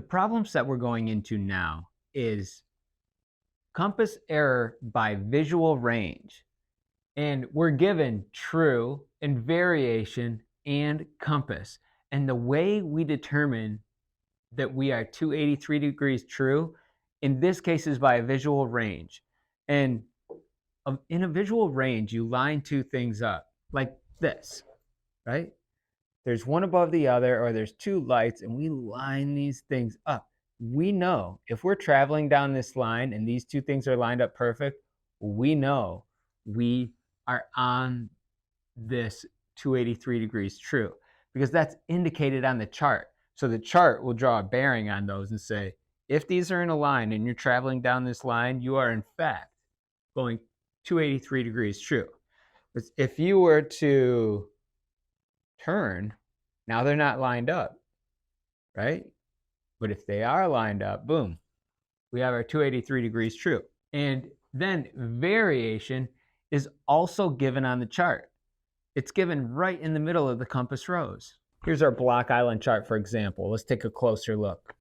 problem set we're going into now is compass error by visual range. And we're given true and variation and compass. And the way we determine that we are 283 degrees true, in this case, is by a visual range. And in a visual range, you line two things up like this, right? There's one above the other, or there's two lights, and we line these things up. We know if we're traveling down this line and these two things are lined up perfect, we know we are on this 283 degrees true, because that's indicated on the chart. So the chart will draw a bearing on those and say, if these are in a line and you're traveling down this line, you are in fact going 283 degrees true. If you were to turn, now they're not lined up, right? But if they are lined up, boom, we have our 283 degrees true. And then variation is also given on the chart. It's given right in the middle of the compass rose. Here's our Block Island chart, for example. Let's take a closer look.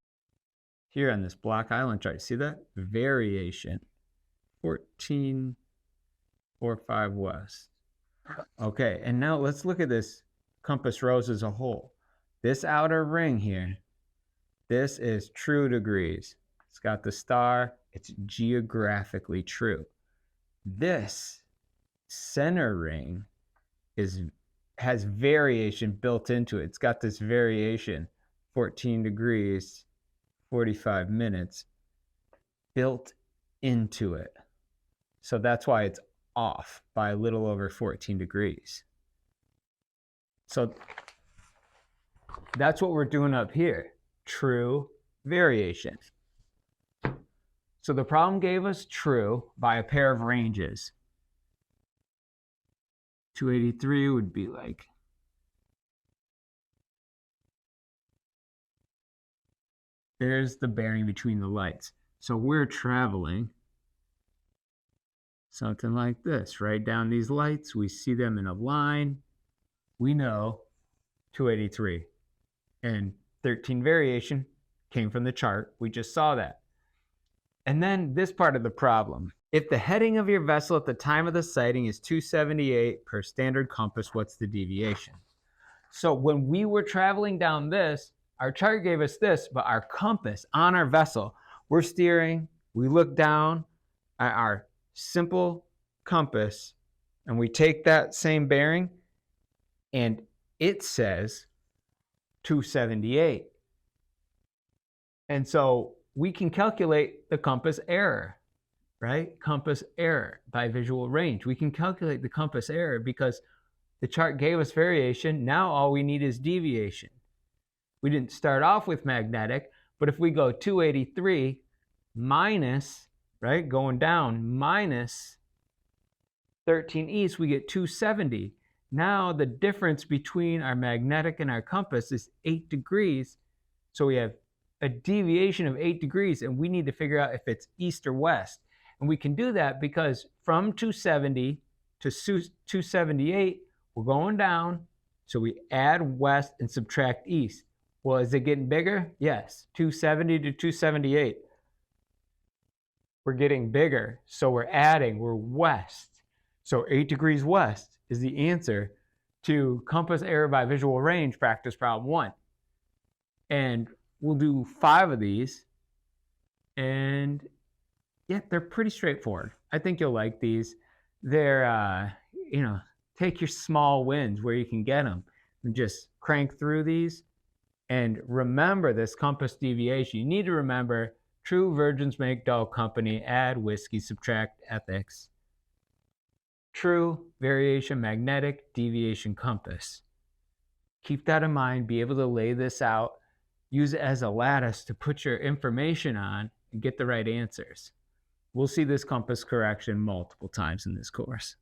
Here on this Block Island chart, see that? Variation, 1445 west. Okay, and now let's look at this compass rose as a whole. This outer ring here, this is true degrees. It's got the star, it's geographically true. This center ring has variation built into it. It's got this variation, 14 degrees, 45 minutes, built into it. So that's why it's off by a little over 14 degrees. So that's what we're doing up here, true variation. So the problem gave us true by a pair of ranges. 283 would be like there's the bearing between the lights. So we're traveling something like this, right down these lights. We see them in a line. We know 283. And 13 variation came from the chart. We just saw that. And then this part of the problem. If the heading of your vessel at the time of the sighting is 278 per standard compass, what's the deviation? So when we were traveling down this, our chart gave us this, but our compass on our vessel, we're steering, we look down at our simple compass, and we take that same bearing, and it says 278. And so we can calculate the compass error, right? Compass error by visual range. We can calculate the compass error because the chart gave us variation. Now all we need is deviation. We didn't start off with magnetic, but if we go 283 minus, right, going down, minus 13 east, we get 270. Now the difference between our magnetic and our compass is 8 degrees. So we have a deviation of 8 degrees, and we need to figure out if it's east or west. And we can do that because from 270 to 278, we're going down. So we add west and subtract east. Well, is it getting bigger? Yes. 270 to 278. We're getting bigger. So we're adding, we're west. So 8 degrees west is the answer to compass error by visual range practice problem 1. And we'll do 5 of these. And yeah, they're pretty straightforward. I think you'll like these. They're, take your small wins where you can get them and just crank through these. And remember this compass deviation. You need to remember true virgins make dull company, add whiskey, subtract ethics. True, variation, magnetic, deviation, compass. Keep that in mind. Be able to lay this out. Use it as a lattice to put your information on and get the right answers. We'll see this compass correction multiple times in this course.